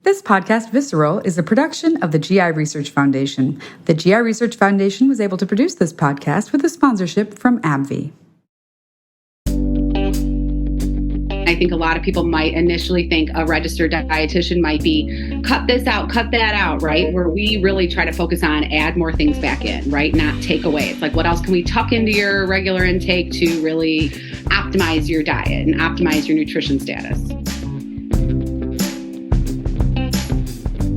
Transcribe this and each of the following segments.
This podcast, Visceral, is a production of the GI Research Foundation. The GI Research Foundation was able to produce this podcast with a sponsorship from AbbVie. I think a lot of people might initially think a registered dietitian might be cut this out, cut that out, right? Where we really try to focus on add more things back in, right? Not take away. It's like, what else can we tuck into your regular intake to really optimize your diet and optimize your nutrition status?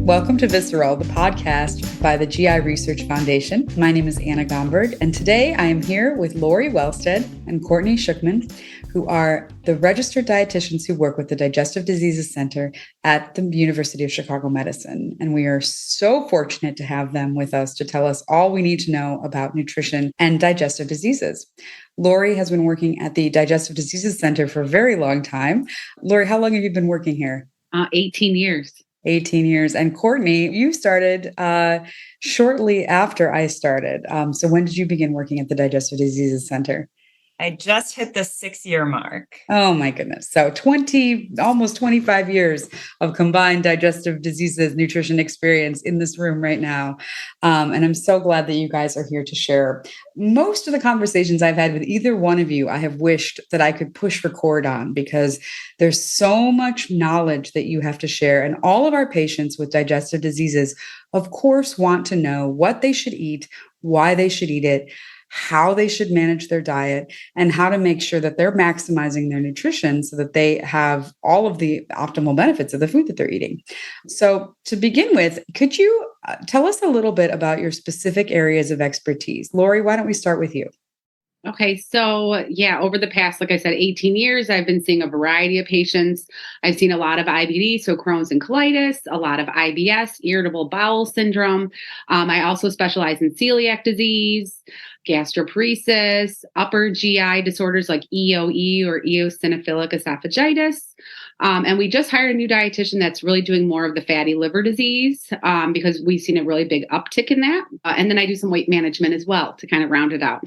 Welcome to Visceral, the podcast by the GI Research Foundation. My name is Anna Gomberg, and today I am here with Lori Welstead and Courtney Schuchmann, who are the registered dietitians who work with the Digestive Diseases Center at the University of Chicago Medicine. And we are so fortunate to have them with us to tell us all we need to know about nutrition and digestive diseases. Lori has been working at the Digestive Diseases Center for a very long time. Lori, how long have you been working here? 18 years. 18 years. And Courtney, you started shortly after I started. So when did you begin working at the Digestive Diseases Center? I just hit the 6-year mark. Oh my goodness. So almost 25 years of combined digestive diseases, nutrition experience in this room right now. And I'm so glad that you guys are here to share. Most of the conversations I've had with either one of you, I have wished that I could push record on because there's so much knowledge that you have to share. And all of our patients with digestive diseases, of course, want to know what they should eat, why they should eat it, how they should manage their diet, and how to make sure that they're maximizing their nutrition so that they have all of the optimal benefits of the food that they're eating. So to begin with, could you tell us a little bit about your specific areas of expertise? Lori, why don't we start with you? Okay. So over the past, like I said, 18 years, I've been seeing a variety of patients. I've seen a lot of IBD, so Crohn's and colitis, a lot of IBS, irritable bowel syndrome. I also specialize in celiac disease, gastroparesis, upper GI disorders like EOE or eosinophilic esophagitis. And we just hired a new dietitian that's really doing more of the fatty liver disease because we've seen a really big uptick in that. And then I do some weight management as well to kind of round it out.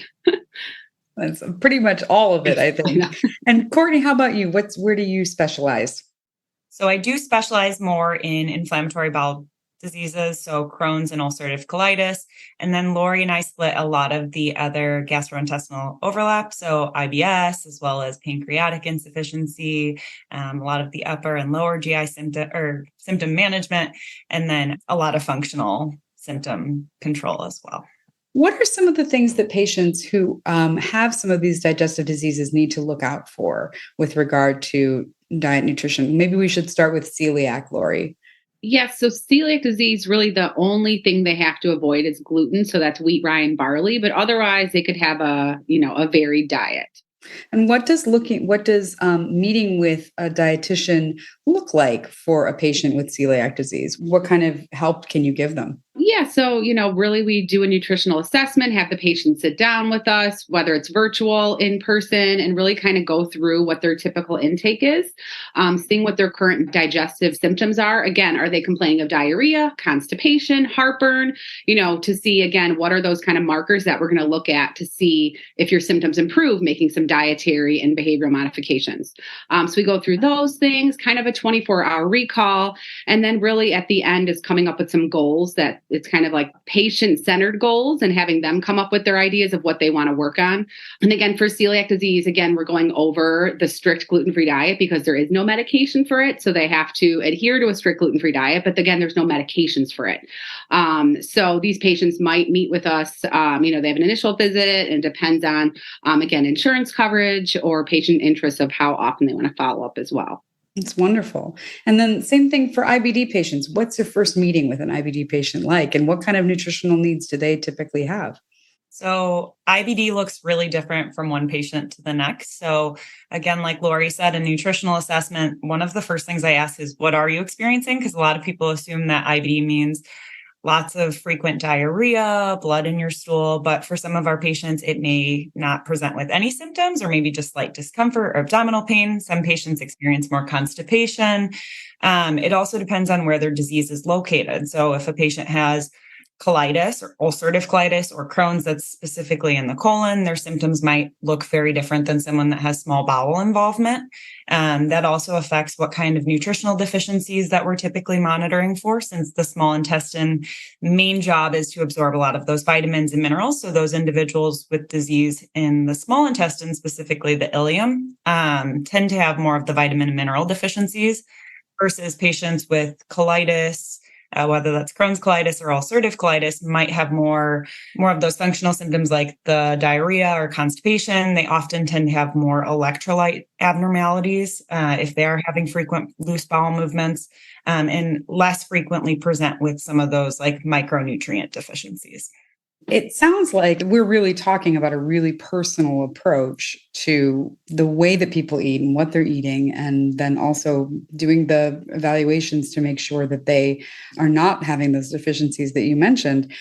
That's pretty much all of it, I think. And Courtney, how about you? Where do you specialize? So I do specialize more in inflammatory bowel diseases, so Crohn's and ulcerative colitis. And then Lori and I split a lot of the other gastrointestinal overlap, so IBS, as well as pancreatic insufficiency, a lot of the upper and lower GI symptom management, and then a lot of functional symptom control as well. What are some of the things that patients who have some of these digestive diseases need to look out for with regard to diet nutrition? Maybe we should start with celiac, Lori. Yes. So celiac disease, really the only thing they have to avoid is gluten. So that's wheat, rye, and barley. But otherwise, they could have a varied diet. And what does meeting with a dietitian look like for a patient with celiac disease? What kind of help can you give them? Yeah. So, really, we do a nutritional assessment, have the patient sit down with us, whether it's virtual, in person, and really kind of go through what their typical intake is, seeing what their current digestive symptoms are. Again, are they complaining of diarrhea, constipation, heartburn, to see, again, what are those kind of markers that we're going to look at to see if your symptoms improve, making some dietary and behavioral modifications. So we go through those things, kind of a 24-hour recall. And then really at the end is coming up with some goals that it's kind of like patient-centered goals and having them come up with their ideas of what they want to work on. And again, for celiac disease, we're going over the strict gluten-free diet because there is no medication for it. So they have to adhere to a strict gluten-free diet. But again, there's no medications for it. So these patients might meet with us. They have an initial visit and it depends on, again, insurance coverage or patient interest of how often they want to follow up as well. It's wonderful. And then same thing for IBD patients. What's your first meeting with an IBD patient like? And what kind of nutritional needs do they typically have? So IBD looks really different from one patient to the next. So again, like Lori said, a nutritional assessment, one of the first things I ask is, what are you experiencing? Because a lot of people assume that IBD means lots of frequent diarrhea, blood in your stool. But for some of our patients, it may not present with any symptoms or maybe just slight discomfort or abdominal pain. Some patients experience more constipation. It also depends on where their disease is located. So if a patient has colitis or ulcerative colitis or Crohn's that's specifically in the colon, their symptoms might look very different than someone that has small bowel involvement. That also affects what kind of nutritional deficiencies that we're typically monitoring for, since the small intestine main job is to absorb a lot of those vitamins and minerals. So those individuals with disease in the small intestine, specifically the ileum, tend to have more of the vitamin and mineral deficiencies versus patients with colitis, whether that's Crohn's colitis or ulcerative colitis, might have more of those functional symptoms like the diarrhea or constipation. They often tend to have more electrolyte abnormalities if they are having frequent loose bowel movements, and less frequently present with some of those like micronutrient deficiencies. It sounds like we're really talking about a really personal approach to the way that people eat and what they're eating, and then also doing the evaluations to make sure that they are not having those deficiencies that you mentioned.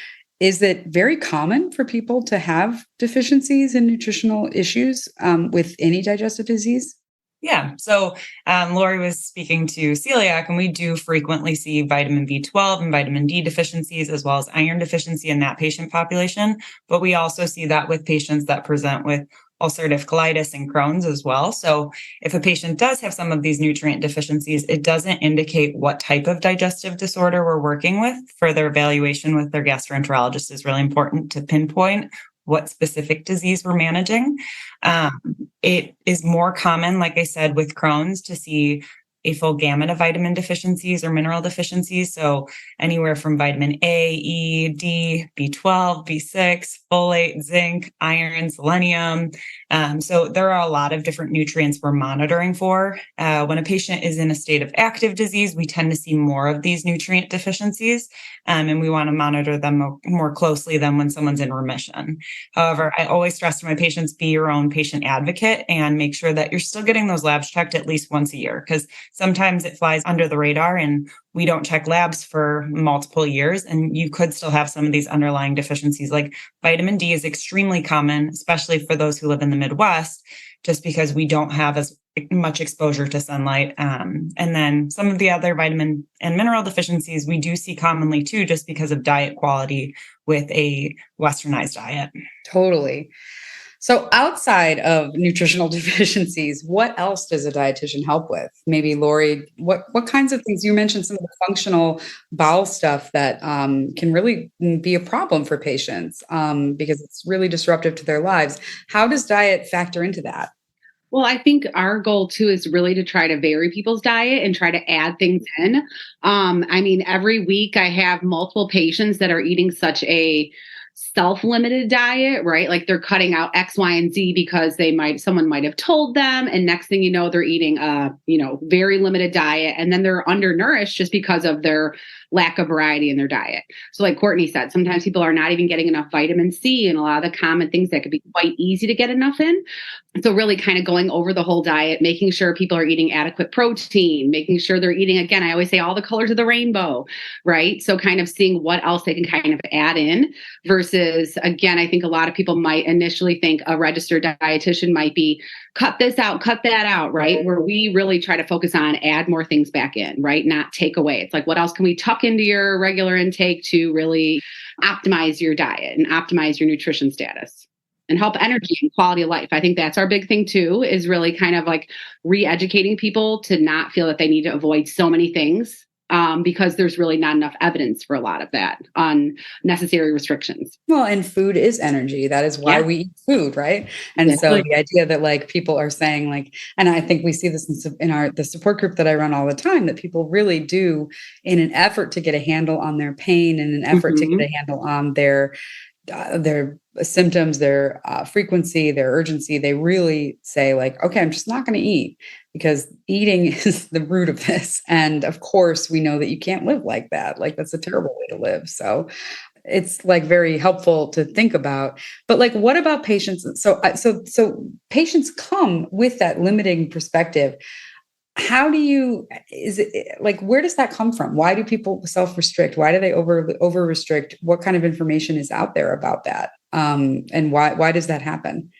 Is it very common for people to have deficiencies in nutritional issues with any digestive disease? Yeah. So Lori was speaking to celiac, and we do frequently see vitamin B12 and vitamin D deficiencies, as well as iron deficiency in that patient population. But we also see that with patients that present with ulcerative colitis and Crohn's as well. So if a patient does have some of these nutrient deficiencies, it doesn't indicate what type of digestive disorder we're working with. Further evaluation with their gastroenterologist is really important to pinpoint what specific disease we're managing. It is more common, like I said, with Crohn's to see a full gamut of vitamin deficiencies or mineral deficiencies. So anywhere from vitamin A, E, D, B12, B6, folate, zinc, iron, selenium. So there are a lot of different nutrients we're monitoring for. When a patient is in a state of active disease, we tend to see more of these nutrient deficiencies, and we want to monitor them more closely than when someone's in remission. However, I always stress to my patients, be your own patient advocate and make sure that you're still getting those labs checked at least once a year, because sometimes it flies under the radar and we don't check labs for multiple years, and you could still have some of these underlying deficiencies. Like vitamin D is extremely common, especially for those who live in the Midwest, just because we don't have as much exposure to sunlight. And then some of the other vitamin and mineral deficiencies we do see commonly too, just because of diet quality with a westernized diet. Totally. So outside of nutritional deficiencies, what else does a dietitian help with? Maybe Lori, what kinds of things? You mentioned some of the functional bowel stuff that can really be a problem for patients because it's really disruptive to their lives. How does diet factor into that? Well, I think our goal too is really to try to vary people's diet and try to add things in. I mean, every week I have multiple patients that are eating such a self-limited diet, right? Like they're cutting out X, Y, and Z because someone might have told them. And next thing you know, they're eating a, very limited diet. And then they're undernourished just because of their lack of variety in their diet. So like Courtney said, sometimes people are not even getting enough vitamin C and a lot of the common things that could be quite easy to get enough in. So really kind of going over the whole diet, making sure people are eating adequate protein, making sure they're eating, again, I always say all the colors of the rainbow, right? So kind of seeing what else they can kind of add in versus, again, I think a lot of people might initially think a registered dietitian might be cut this out, cut that out, right? Where we really try to focus on add more things back in, right? Not take away. It's like, what else can we tuck into your regular intake to really optimize your diet and optimize your nutrition status and help energy and quality of life? I think that's our big thing too, is really kind of like re-educating people to not feel that they need to avoid so many things because there's really not enough evidence for a lot of that unnecessary restrictions. Well, and food is energy. That is why we eat food, right? And so the idea that like people are saying like, and I think we see this in the support group that I run all the time, that people really do, in an effort to get a handle on their pain, and an effort to get a handle on their symptoms, their frequency, their urgency, they really say like, okay, I'm just not going to eat, because eating is the root of this. And of course, we know that you can't live like that. Like that's a terrible way to live. So it's like very helpful to think about. But like, what about patients? So patients come with that limiting perspective. How do you, where does that come from? Why do people self-restrict? Why do they over restrict? What kind of information is out there about that? And why does that happen?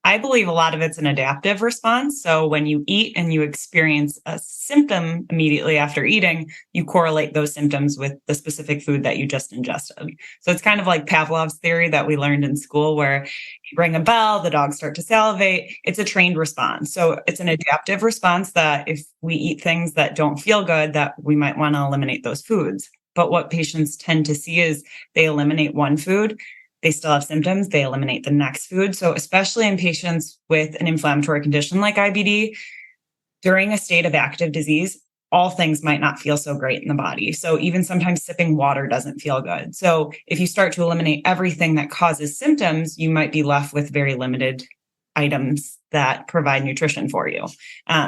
I believe a lot of it's an adaptive response. So when you eat and you experience a symptom immediately after eating, you correlate those symptoms with the specific food that you just ingested. So it's kind of like Pavlov's theory that we learned in school, where you ring a bell, the dogs start to salivate. It's a trained response. So it's an adaptive response that if we eat things that don't feel good, that we might want to eliminate those foods. But what patients tend to see is they eliminate one food, they still have symptoms, they eliminate the next food. So especially in patients with an inflammatory condition like IBD, during a state of active disease, all things might not feel so great in the body. So even sometimes sipping water doesn't feel good. So if you start to eliminate everything that causes symptoms, you might be left with very limited items that provide nutrition for you.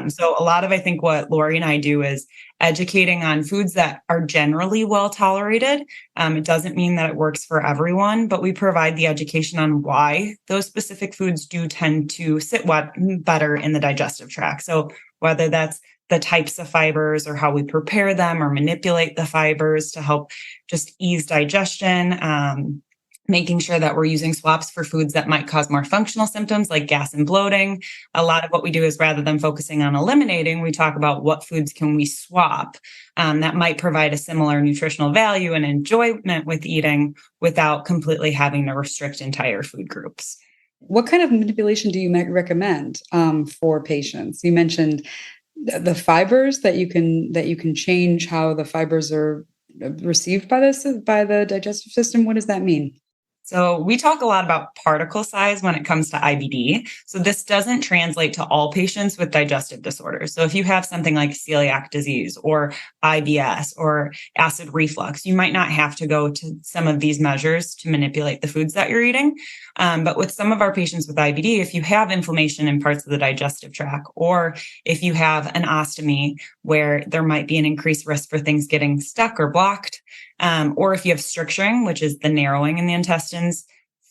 So a lot of, I think, what Lori and I do is educating on foods that are generally well tolerated. It doesn't mean that it works for everyone, but we provide the education on why those specific foods do tend to sit better in the digestive tract. So whether that's the types of fibers or how we prepare them or manipulate the fibers to help just ease digestion, making sure that we're using swaps for foods that might cause more functional symptoms like gas and bloating. A lot of what we do is, rather than focusing on eliminating, we talk about what foods can we swap that might provide a similar nutritional value and enjoyment with eating without completely having to restrict entire food groups. What kind of manipulation do you recommend for patients? You mentioned the fibers that you can change how the fibers are received by the digestive system. What does that mean? So we talk a lot about particle size when it comes to IBD. So this doesn't translate to all patients with digestive disorders. So if you have something like celiac disease or IBS or acid reflux, you might not have to go to some of these measures to manipulate the foods that you're eating. But with some of our patients with IBD, if you have inflammation in parts of the digestive tract, or if you have an ostomy where there might be an increased risk for things getting stuck or blocked, or if you have stricturing, which is the narrowing in the intestines,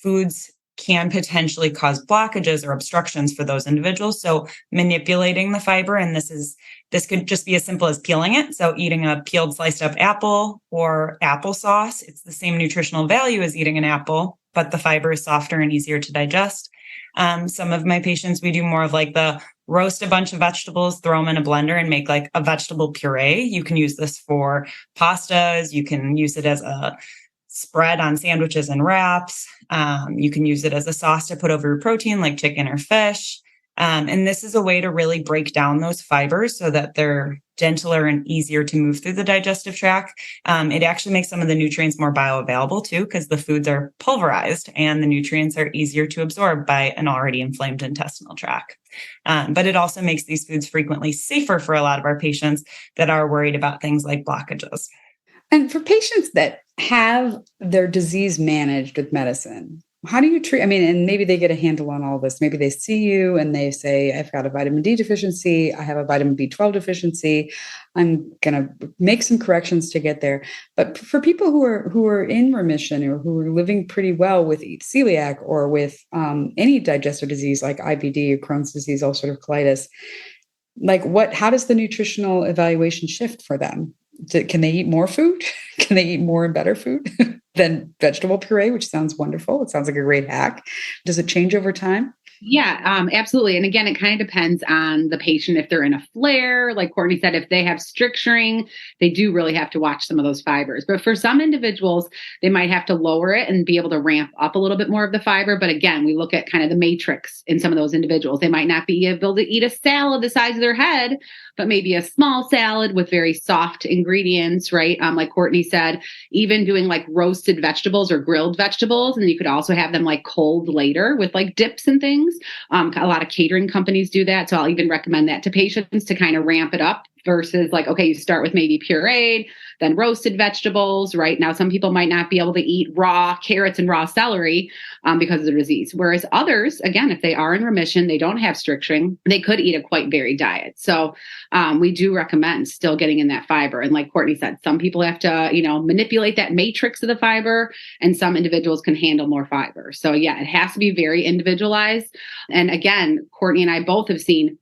foods can potentially cause blockages or obstructions for those individuals. So manipulating the fiber, and this could just be as simple as peeling it. So eating a peeled sliced up apple or applesauce, it's the same nutritional value as eating an apple, but the fiber is softer and easier to digest. Some of my patients, we do more of like the roast a bunch of vegetables, throw them in a blender and make like a vegetable puree. You can use this for pastas. You can use it as a spread on sandwiches and wraps. You can use it as a sauce to put over your protein like chicken or fish. And this is a way to really break down those fibers so that they're gentler and easier to move through the digestive tract. It actually makes some of the nutrients more bioavailable too, because the foods are pulverized and the nutrients are easier to absorb by an already inflamed intestinal tract. But it also makes these foods frequently safer for a lot of our patients that are worried about things like blockages. And for patients that have their disease managed with medicine, how do you treat? I mean, and maybe they get a handle on all this. Maybe they see you and they say, I've got a vitamin D deficiency. I have a vitamin B12 deficiency. I'm going to make some corrections to get there. But for people who are in remission or who are living pretty well with celiac or with any digestive disease like IBD or Crohn's disease, ulcerative colitis, how does the nutritional evaluation shift for them? Can they eat more food? Can they eat more and better food than vegetable puree, which sounds wonderful? It sounds like a great hack. Does it change over time? Yeah, absolutely. And again, it kind of depends on the patient. If they're in a flare, like Courtney said, if they have stricturing, they do really have to watch some of those fibers. But for some individuals, they might have to lower it and be able to ramp up a little bit more of the fiber. But again, we look at kind of the matrix in some of those individuals. They might not be able to eat a salad the size of their head, but maybe a small salad with very soft ingredients, right? Like Courtney said, even doing like roasted vegetables or grilled vegetables. And you could also have them like cold later with like dips and things. A lot of catering companies do that. So I'll even recommend that to patients to kind of ramp it up versus like, okay, you start with maybe pureed, then roasted vegetables, right? Now, some people might not be able to eat raw carrots and raw celery because of the disease. Whereas others, again, if they are in remission, they don't have stricturing, they could eat a quite varied diet. So we do recommend still getting in that fiber. And like Courtney said, some people have to, manipulate that matrix of the fiber, and some individuals can handle more fiber. So yeah, it has to be very individualized. And again, Courtney and I both have seen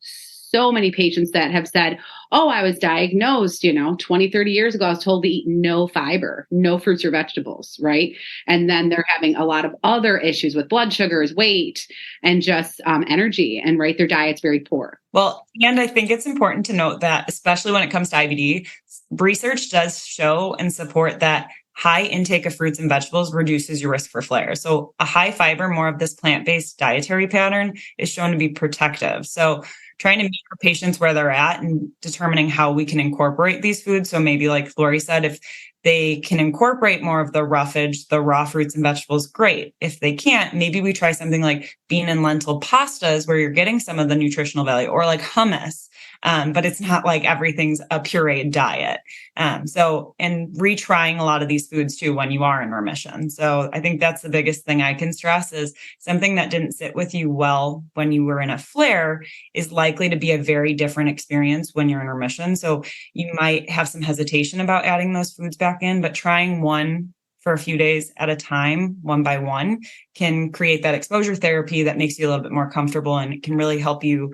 so many patients that have said, oh, I was diagnosed, 20, 30 years ago, I was told to eat no fiber, no fruits or vegetables, right? And then they're having a lot of other issues with blood sugars, weight, and just energy. And right, their diet's very poor. Well, and I think it's important to note that, especially when it comes to IBD, research does show and support that high intake of fruits and vegetables reduces your risk for flares. So a high fiber, more of this plant-based dietary pattern is shown to be protective. So trying to meet our patients where they're at and determining how we can incorporate these foods. So maybe like Lori said, if they can incorporate more of the roughage, the raw fruits and vegetables, great. If they can't, maybe we try something like bean and lentil pastas where you're getting some of the nutritional value, or like hummus. But it's not like everything's a pureed diet. And retrying a lot of these foods too when you are in remission. So I think that's the biggest thing I can stress is something that didn't sit with you well when you were in a flare is likely to be a very different experience when you're in remission. So you might have some hesitation about adding those foods back in, but trying one for a few days at a time, one by one, can create that exposure therapy that makes you a little bit more comfortable, and it can really help you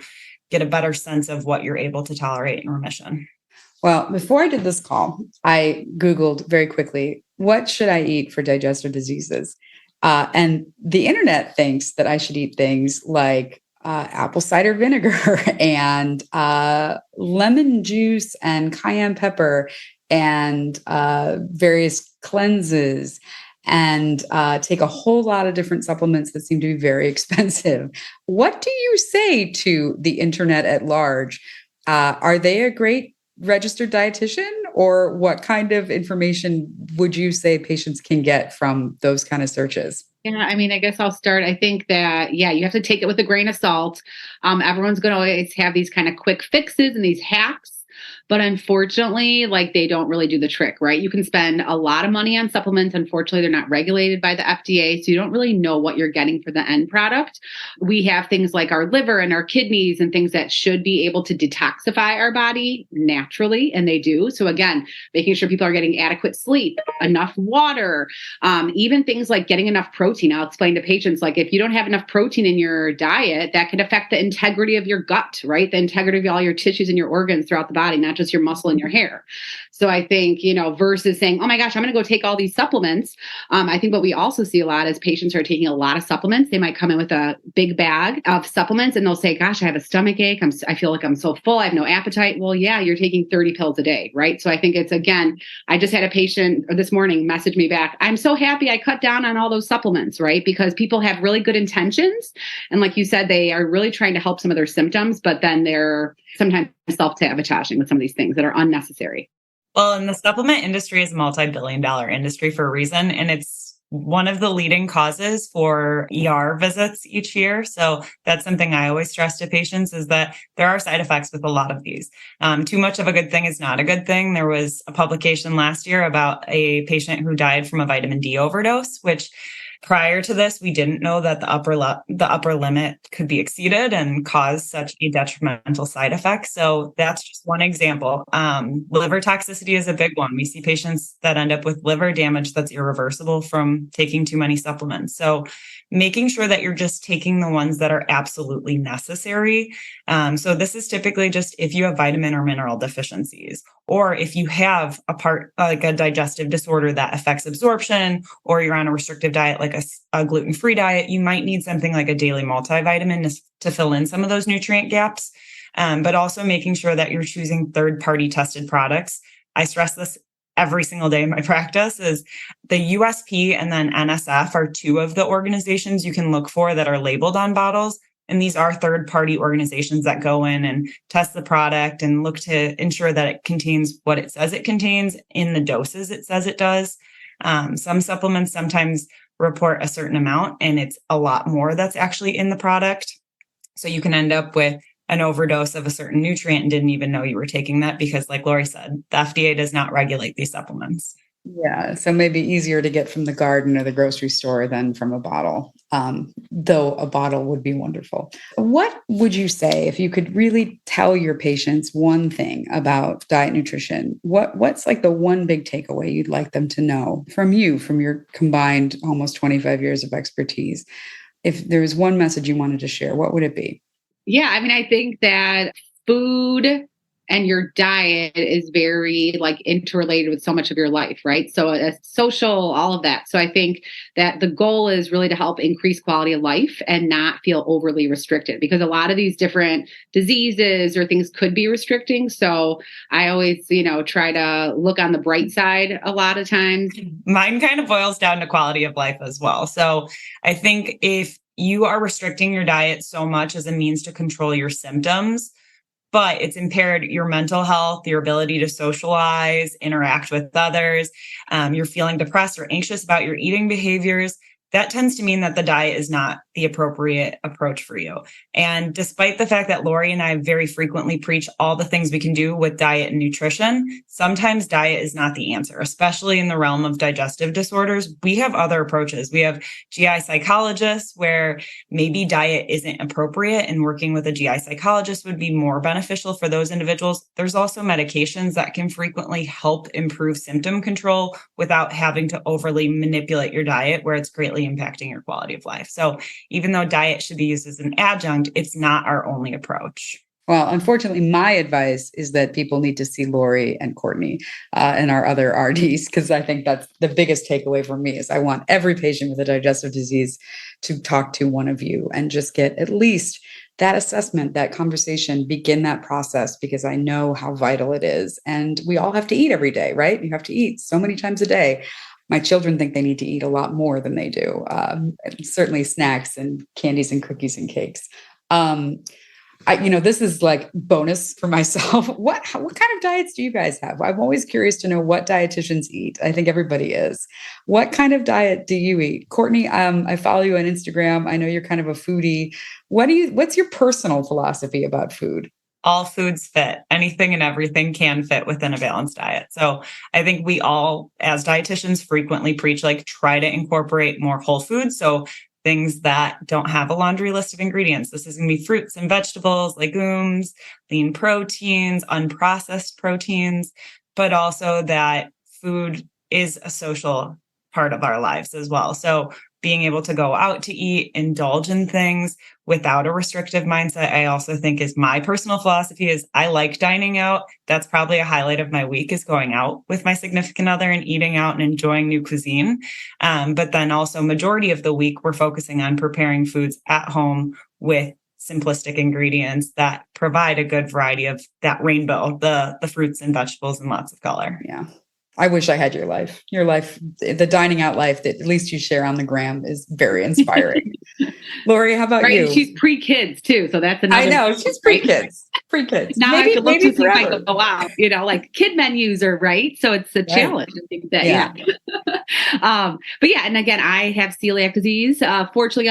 get a better sense of what you're able to tolerate in remission. Well, before I did this call, I Googled very quickly, what should I eat for digestive diseases? And the internet thinks that I should eat things like apple cider vinegar and lemon juice and cayenne pepper and various cleanses, and take a whole lot of different supplements that seem to be very expensive. What do you say to the internet at large? Are they a great registered dietitian, or what kind of information would you say patients can get from those kind of searches? Yeah, I mean, I guess I'll start. I think that, you have to take it with a grain of salt. Everyone's going to always have these kind of quick fixes and these hacks. But unfortunately, they don't really do the trick, right? You can spend a lot of money on supplements. Unfortunately, they're not regulated by the FDA. So you don't really know what you're getting for the end product. We have things like our liver and our kidneys and things that should be able to detoxify our body naturally. And they do. So again, making sure people are getting adequate sleep, enough water, even things like getting enough protein. I'll explain to patients, if you don't have enough protein in your diet, that could affect the integrity of your gut, right? The integrity of all your tissues and your organs throughout the body, not just your muscle and your hair. So I think, versus saying, oh my gosh, I'm going to go take all these supplements. I think what we also see a lot is patients are taking a lot of supplements. They might come in with a big bag of supplements and they'll say, gosh, I have a stomach ache. I feel like I'm so full. I have no appetite. Well, yeah, you're taking 30 pills a day, right? So I think it's, again, I just had a patient this morning message me back. I'm so happy I cut down on all those supplements, right? Because people have really good intentions. And like you said, they are really trying to help some of their symptoms, but then they're sometimes self-sabotaging with some of these things that are unnecessary. Well, and the supplement industry is a multi-billion-dollar industry for a reason, and it's one of the leading causes for ER visits each year. So that's something I always stress to patients is that there are side effects with a lot of these. Too much of a good thing is not a good thing. There was a publication last year about a patient who died from a vitamin D overdose, which prior to this, we didn't know that the upper limit could be exceeded and cause such a detrimental side effect. So that's just one example. Liver toxicity is a big one. We see patients that end up with liver damage that's irreversible from taking too many supplements. So making sure that you're just taking the ones that are absolutely necessary. So this is typically just if you have vitamin or mineral deficiencies, or if you have like a digestive disorder that affects absorption, or you're on a restrictive diet, like a gluten-free diet, you might need something like a daily multivitamin to fill in some of those nutrient gaps. But also making sure that you're choosing third-party tested products. I stress this every single day in my practice is the USP and then NSF are two of the organizations you can look for that are labeled on bottles. And these are third-party organizations that go in and test the product and look to ensure that it contains what it says it contains in the doses it says it does. Some supplements sometimes report a certain amount and it's a lot more that's actually in the product. So you can end up with an overdose of a certain nutrient and didn't even know you were taking that because, like Lori said, the FDA does not regulate these supplements. Yeah, so maybe easier to get from the garden or the grocery store than from a bottle, though a bottle would be wonderful. What would you say if you could really tell your patients one thing about diet nutrition? What's like the one big takeaway you'd like them to know from you, from your combined almost 25 years of expertise? If there was one message you wanted to share, what would it be? Yeah, I mean, I think that food and your diet is very like interrelated with so much of your life, right? So social, all of that. So I think that the goal is really to help increase quality of life and not feel overly restricted, because a lot of these different diseases or things could be restricting. So I always, try to look on the bright side a lot of times. Mine kind of boils down to quality of life as well. So I think if you are restricting your diet so much as a means to control your symptoms, but it's impaired your mental health, your ability to socialize, interact with others, you're feeling depressed or anxious about your eating behaviors, that tends to mean that the diet is not the appropriate approach for you. And despite the fact that Lori and I very frequently preach all the things we can do with diet and nutrition, sometimes diet is not the answer, especially in the realm of digestive disorders. We have other approaches. We have GI psychologists where maybe diet isn't appropriate and working with a GI psychologist would be more beneficial for those individuals. There's also medications that can frequently help improve symptom control without having to overly manipulate your diet, where it's greatly impacting your quality of life. So even though diet should be used as an adjunct, it's not our only approach. Well, unfortunately, my advice is that people need to see Lori and Courtney and our other RDs, because I think that's the biggest takeaway for me is I want every patient with a digestive disease to talk to one of you and just get at least that assessment, that conversation, begin that process, because I know how vital it is. And we all have to eat every day, right? You have to eat so many times a day. My children think they need to eat a lot more than they do. Certainly snacks and candies and cookies and cakes. This is like bonus for myself. What kind of diets do you guys have? I'm always curious to know what dietitians eat. I think everybody is. What kind of diet do you eat? Courtney, I follow you on Instagram. I know you're kind of a foodie. What's your personal philosophy about food? All foods fit. Anything and everything can fit within a balanced diet. So I think we all, as dietitians, frequently preach, try to incorporate more whole foods. So things that don't have a laundry list of ingredients. This is going to be fruits and vegetables, legumes, lean proteins, unprocessed proteins, but also that food is a social part of our lives as well. So being able to go out to eat, indulge in things without a restrictive mindset, I also think is my personal philosophy is I like dining out. That's probably a highlight of my week is going out with my significant other and eating out and enjoying new cuisine. But then also majority of the week, we're focusing on preparing foods at home with simplistic ingredients that provide a good variety of that rainbow, the fruits and vegetables and lots of color. Yeah. I wish I had your life. Your life, the dining out life that at least you share on the gram is very inspiring. Lori, how about you? She's pre-kids too. So that's another. I know, she's pre-kids. Pre-kids. Now maybe, I have to look to see if I forever. can go out, kid menus are right. So it's a challenge. I think that, yeah. But yeah, and again, I have celiac disease. Unfortunately,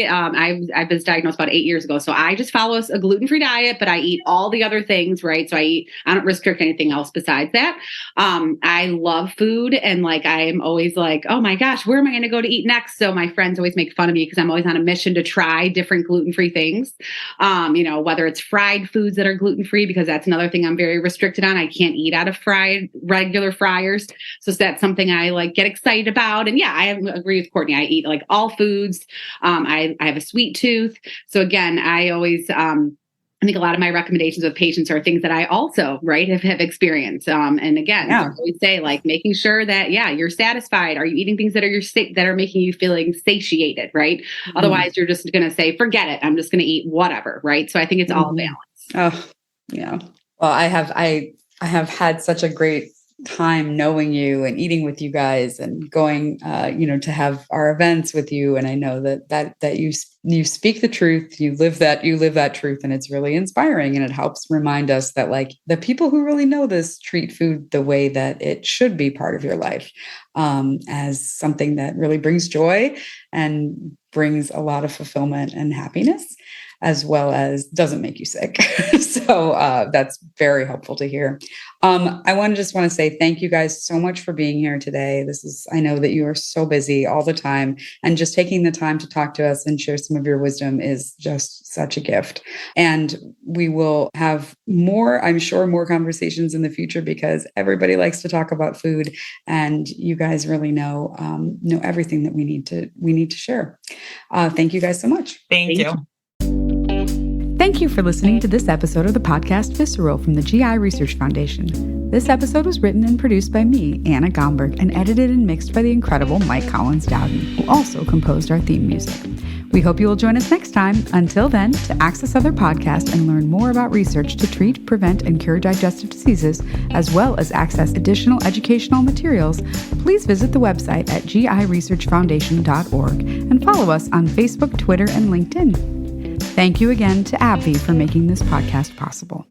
I was diagnosed about 8 years ago. So I just follow a gluten-free diet, but I eat all the other things, right? So I don't restrict anything else besides that. I love food, and I'm always like, oh my gosh, where am I going to go to eat next? So my friends always make fun of me because I'm always on a mission to try different gluten-free things. Whether it's fried foods that are gluten-free, because that's another thing I'm very restricted on. I can't eat out of regular fryers. So that's something I get excited about. And yeah, I agree with Courtney. I eat all foods. I have a sweet tooth. So again, I always, I think a lot of my recommendations with patients are things that I also, have experienced. And again, I always say making sure that, you're satisfied. Are you eating things that are making you feeling satiated, right? Mm-hmm. Otherwise, you're just going to say, forget it. I'm just going to eat whatever, right? So I think it's all balance. Oh, yeah. Well, I have had such a great time knowing you and eating with you guys and going, to have our events with you. And I know that you speak the truth, you live that truth, and it's really inspiring. And it helps remind us that the people who really know this treat food the way that it should be part of your life, as something that really brings joy and brings a lot of fulfillment and happiness, as well as doesn't make you sick. So that's very helpful to hear. I want to say thank you guys so much for being here today. I know that you are so busy all the time, and just taking the time to talk to us and share some of your wisdom is just such a gift. And we will have I'm sure more conversations in the future, because everybody likes to talk about food, and you guys really know everything that we need to share. Thank you guys so much. Thank you. Thank you for listening to this episode of the podcast Visceral from the GI Research Foundation. This episode was written and produced by me, Anna Gomberg, and edited and mixed by the incredible Mike Collins-Dowden, who also composed our theme music. We hope you will join us next time. Until then, to access other podcasts and learn more about research to treat, prevent, and cure digestive diseases, as well as access additional educational materials, please visit the website at giresearchfoundation.org and follow us on Facebook, Twitter, and LinkedIn. Thank you again to AbbVie for making this podcast possible.